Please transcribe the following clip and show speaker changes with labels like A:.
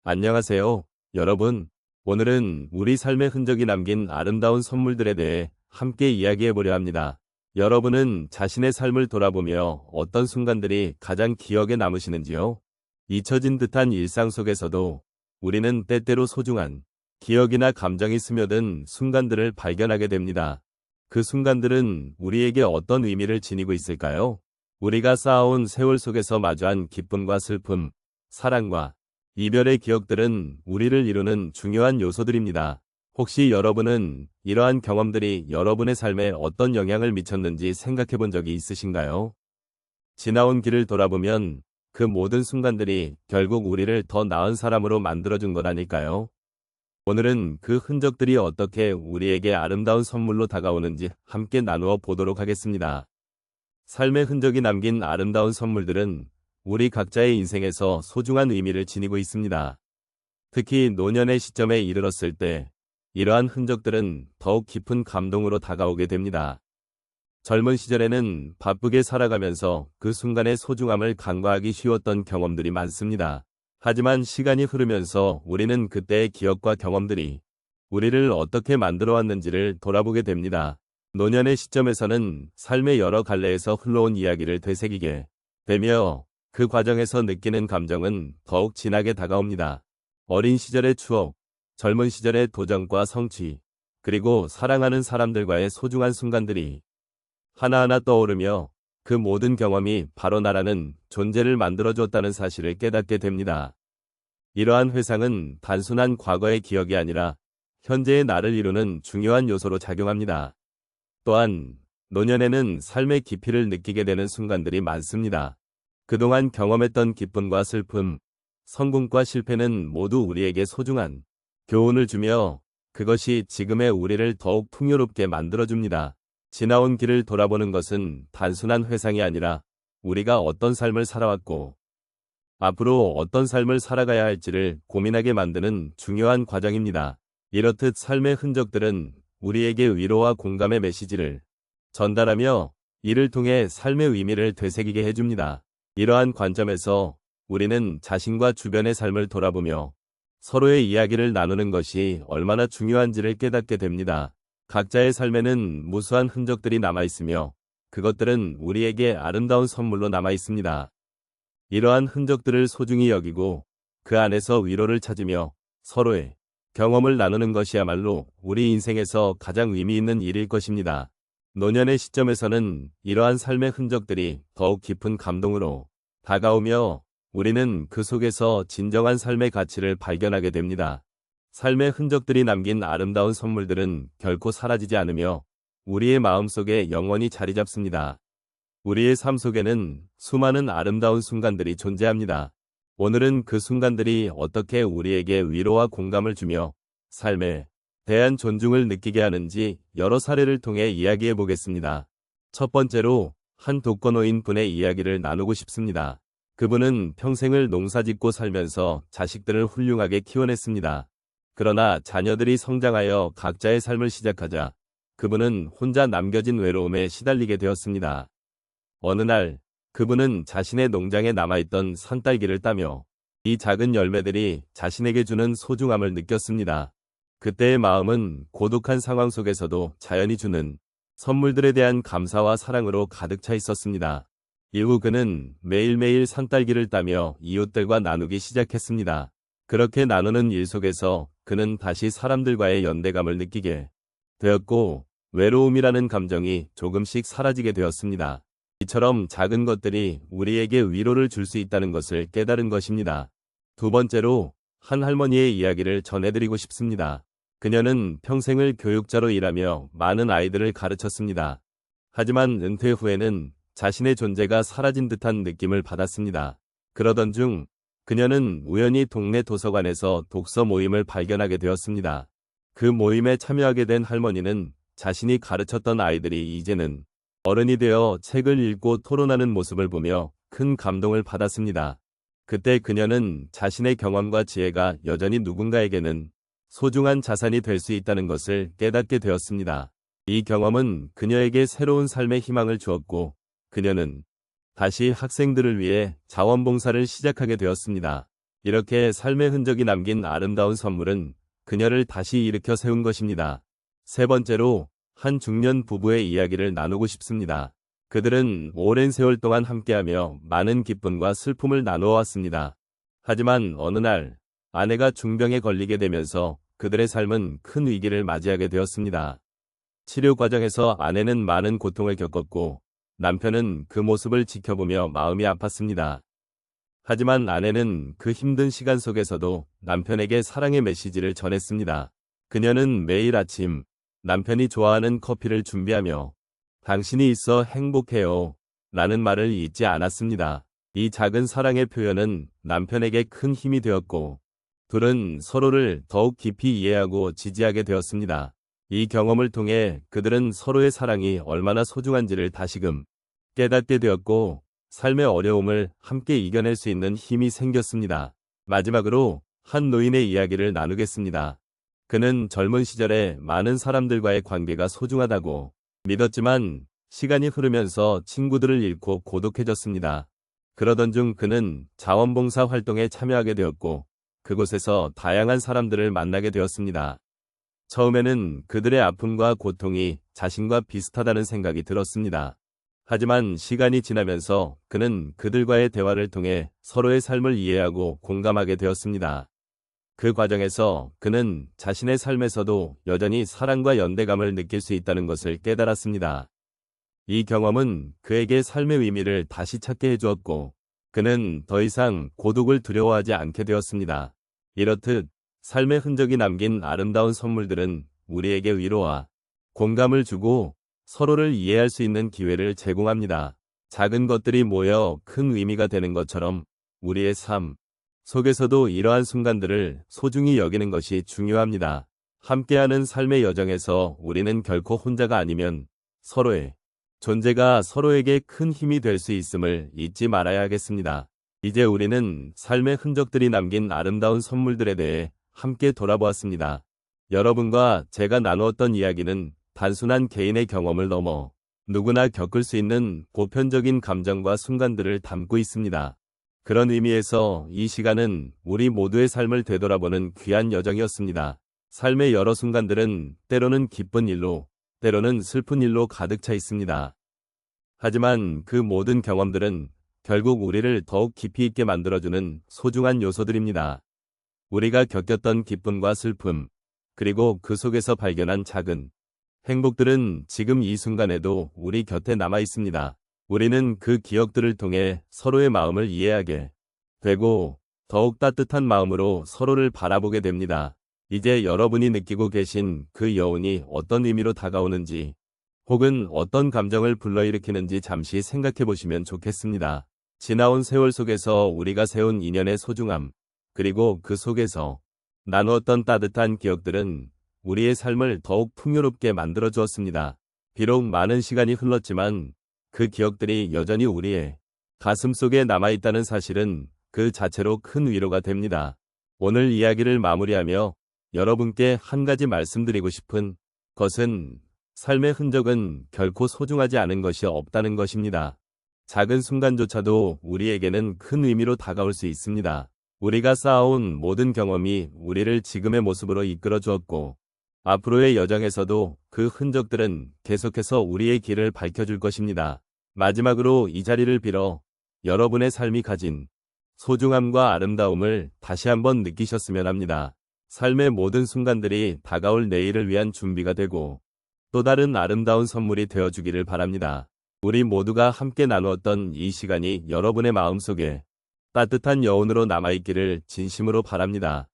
A: 안녕하세요, 여러분. 오늘은 우리 삶의 흔적이 남긴 아름다운 선물들에 대해 함께 이야기해 보려 합니다. 여러분은 자신의 삶을 돌아보며 어떤 순간들이 가장 기억에 남으시는지요? 잊혀진 듯한 일상 속에서도 우리는 때때로 소중한 기억이나 감정이 스며든 순간들을 발견하게 됩니다. 그 순간들은 우리에게 어떤 의미를 지니고 있을까요? 우리가 쌓아온 세월 속에서 마주한 기쁨과 슬픔, 사랑과 이별의 기억들은 우리를 이루는 중요한 요소들입니다. 혹시 여러분은 이러한 경험들이 여러분의 삶에 어떤 영향을 미쳤는지 생각해 본 적이 있으신가요? 지나온 길을 돌아보면 그 모든 순간들이 결국 우리를 더 나은 사람으로 만들어준 것 아닐까요? 오늘은 그 흔적들이 어떻게 우리에게 아름다운 선물로 다가오는지 함께 나누어 보도록 하겠습니다. 삶의 흔적이 남긴 아름다운 선물들은 우리 각자의 인생에서 소중한 의미를 지니고 있습니다. 특히 노년의 시점에 이르렀을 때 이러한 흔적들은 더욱 깊은 감동으로 다가오게 됩니다. 젊은 시절에는 바쁘게 살아가면서 그 순간의 소중함을 간과하기 쉬웠던 경험들이 많습니다. 하지만 시간이 흐르면서 우리는 그때의 기억과 경험들이 우리를 어떻게 만들어 왔는지를 돌아보게 됩니다. 노년의 시점에서는 삶의 여러 갈래에서 흘러온 이야기를 되새기게 되며 그 과정에서 느끼는 감정은 더욱 진하게 다가옵니다. 어린 시절의 추억, 젊은 시절의 도전과 성취, 그리고 사랑하는 사람들과의 소중한 순간들이 하나하나 떠오르며 그 모든 경험이 바로 나라는 존재를 만들어줬다는 사실을 깨닫게 됩니다. 이러한 회상은 단순한 과거의 기억이 아니라 현재의 나를 이루는 중요한 요소로 작용합니다. 또한 노년에는 삶의 깊이를 느끼게 되는 순간들이 많습니다. 그동안 경험했던 기쁨과 슬픔, 성공과 실패는 모두 우리에게 소중한 교훈을 주며 그것이 지금의 우리를 더욱 풍요롭게 만들어줍니다. 지나온 길을 돌아보는 것은 단순한 회상이 아니라 우리가 어떤 삶을 살아왔고 앞으로 어떤 삶을 살아가야 할지를 고민하게 만드는 중요한 과정입니다. 이렇듯 삶의 흔적들은 우리에게 위로와 공감의 메시지를 전달하며 이를 통해 삶의 의미를 되새기게 해줍니다. 이러한 관점에서 우리는 자신과 주변의 삶을 돌아보며 서로의 이야기를 나누는 것이 얼마나 중요한지를 깨닫게 됩니다. 각자의 삶에는 무수한 흔적들이 남아있으며 그것들은 우리에게 아름다운 선물로 남아있습니다. 이러한 흔적들을 소중히 여기고 그 안에서 위로를 찾으며 서로의 경험을 나누는 것이야말로 우리 인생에서 가장 의미 있는 일일 것입니다. 노년의 시점에서는 이러한 삶의 흔적들이 더욱 깊은 감동으로 다가오며 우리는 그 속에서 진정한 삶의 가치를 발견하게 됩니다. 삶의 흔적들이 남긴 아름다운 선물들은 결코 사라지지 않으며 우리의 마음속에 영원히 자리 잡습니다. 우리의 삶 속에는 수많은 아름다운 순간들이 존재합니다. 오늘은 그 순간들이 어떻게 우리에게 위로와 공감을 주며 삶에 대한 존중을 느끼게 하는지 여러 사례를 통해 이야기해 보겠습니다. 첫 번째로 한 독거노인 분의 이야기를 나누고 싶습니다. 그분은 평생을 농사짓고 살면서 자식들을 훌륭하게 키워냈습니다. 그러나 자녀들이 성장하여 각자의 삶을 시작하자 그분은 혼자 남겨진 외로움에 시달리게 되었습니다. 어느 날 그분은 자신의 농장에 남아있던 산딸기를 따며 이 작은 열매들이 자신에게 주는 소중함을 느꼈습니다. 그때의 마음은 고독한 상황 속에서도 자연이 주는 선물들에 대한 감사와 사랑으로 가득 차 있었습니다. 이후 그는 매일매일 산딸기를 따며 이웃들과 나누기 시작했습니다. 그렇게 나누는 일 속에서 그는 다시 사람들과의 연대감을 느끼게 되었고 외로움이라는 감정이 조금씩 사라지게 되었습니다. 이처럼 작은 것들이 우리에게 위로를 줄 수 있다는 것을 깨달은 것입니다. 두 번째로 한 할머니의 이야기를 전해드리고 싶습니다. 그녀는 평생을 교육자로 일하며 많은 아이들을 가르쳤습니다. 하지만 은퇴 후에는 자신의 존재가 사라진 듯한 느낌을 받았습니다. 그러던 중 그녀는 우연히 동네 도서관에서 독서 모임을 발견하게 되었습니다. 그 모임에 참여하게 된 할머니는 자신이 가르쳤던 아이들이 이제는 어른이 되어 책을 읽고 토론하는 모습을 보며 큰 감동을 받았습니다. 그때 그녀는 자신의 경험과 지혜가 여전히 누군가에게는 소중한 자산이 될 수 있다는 것을 깨닫게 되었습니다. 이 경험은 그녀에게 새로운 삶의 희망을 주었고 그녀는 다시 학생들을 위해 자원봉사를 시작하게 되었습니다. 이렇게 삶의 흔적이 남긴 아름다운 선물은 그녀를 다시 일으켜 세운 것입니다. 세 번째로, 한 중년 부부의 이야기를 나누고 싶습니다. 그들은 오랜 세월 동안 함께하며 많은 기쁨과 슬픔을 나누어 왔습니다. 하지만 어느 날, 아내가 중병에 걸리게 되면서 그들의 삶은 큰 위기를 맞이하게 되었습니다. 치료 과정에서 아내는 많은 고통을 겪었고, 남편은 그 모습을 지켜보며 마음이 아팠습니다. 하지만 아내는 그 힘든 시간 속에서도 남편에게 사랑의 메시지를 전했습니다. 그녀는 매일 아침 남편이 좋아하는 커피를 준비하며 당신이 있어 행복해요 라는 말을 잊지 않았습니다. 이 작은 사랑의 표현은 남편에게 큰 힘이 되었고, 둘은 서로를 더욱 깊이 이해하고 지지하게 되었습니다. 이 경험을 통해 그들은 서로의 사랑이 얼마나 소중한지를 다시금 깨닫게 되었고, 삶의 어려움을 함께 이겨낼 수 있는 힘이 생겼습니다. 마지막으로 한 노인의 이야기를 나누겠습니다. 그는 젊은 시절에 많은 사람들과의 관계가 소중하다고 믿었지만 시간이 흐르면서 친구들을 잃고 고독해졌습니다. 그러던 중 그는 자원봉사 활동에 참여하게 되었고, 그곳에서 다양한 사람들을 만나게 되었습니다. 처음에는 그들의 아픔과 고통이 자신과 비슷하다는 생각이 들었습니다. 하지만 시간이 지나면서 그는 그들과의 대화를 통해 서로의 삶을 이해하고 공감하게 되었습니다. 그 과정에서 그는 자신의 삶에서도 여전히 사랑과 연대감을 느낄 수 있다는 것을 깨달았습니다. 이 경험은 그에게 삶의 의미를 다시 찾게 해주었고, 그는 더 이상 고독을 두려워하지 않게 되었습니다. 이렇듯 삶의 흔적이 남긴 아름다운 선물들은 우리에게 위로와 공감을 주고 서로를 이해할 수 있는 기회를 제공합니다. 작은 것들이 모여 큰 의미가 되는 것처럼 우리의 삶 속에서도 이러한 순간들을 소중히 여기는 것이 중요합니다. 함께하는 삶의 여정에서 우리는 결코 혼자가 아니면 서로의 존재가 서로에게 큰 힘이 될 수 있음을 잊지 말아야 하겠습니다. 이제 우리는 삶의 흔적들이 남긴 아름다운 선물들에 대해 함께 돌아보았습니다. 여러분과 제가 나누었던 이야기는 단순한 개인의 경험을 넘어 누구나 겪을 수 있는 보편적인 감정과 순간들을 담고 있습니다. 그런 의미에서 이 시간은 우리 모두의 삶을 되돌아보는 귀한 여정이었습니다. 삶의 여러 순간들은 때로는 기쁜 일로, 때로는 슬픈 일로 가득 차 있습니다. 하지만 그 모든 경험들은 결국 우리를 더욱 깊이 있게 만들어주는 소중한 요소들입니다. 우리가 겪었던 기쁨과 슬픔, 그리고 그 속에서 발견한 작은 행복들은 지금 이 순간에도 우리 곁에 남아 있습니다. 우리는 그 기억들을 통해 서로의 마음을 이해하게 되고 더욱 따뜻한 마음으로 서로를 바라보게 됩니다. 이제 여러분이 느끼고 계신 그 여운이 어떤 의미로 다가오는지 혹은 어떤 감정을 불러일으키는지 잠시 생각해 보시면 좋겠습니다. 지나온 세월 속에서 우리가 세운 인연의 소중함, 그리고 그 속에서 나누었던 따뜻한 기억들은 우리의 삶을 더욱 풍요롭게 만들어 주었습니다. 비록 많은 시간이 흘렀지만 그 기억들이 여전히 우리의 가슴 속에 남아있다는 사실은 그 자체로 큰 위로가 됩니다. 오늘 이야기를 마무리하며 여러분께 한 가지 말씀드리고 싶은 것은 삶의 흔적은 결코 소중하지 않은 것이 없다는 것입니다. 작은 순간조차도 우리에게는 큰 의미로 다가올 수 있습니다. 우리가 쌓아온 모든 경험이 우리를 지금의 모습으로 이끌어 주었고, 앞으로의 여정에서도 그 흔적들은 계속해서 우리의 길을 밝혀줄 것입니다. 마지막으로 이 자리를 빌어 여러분의 삶이 가진 소중함과 아름다움을 다시 한번 느끼셨으면 합니다. 삶의 모든 순간들이 다가올 내일을 위한 준비가 되고 또 다른 아름다운 선물이 되어주기를 바랍니다. 우리 모두가 함께 나누었던 이 시간이 여러분의 마음속에 따뜻한 여운으로 남아있기를 진심으로 바랍니다.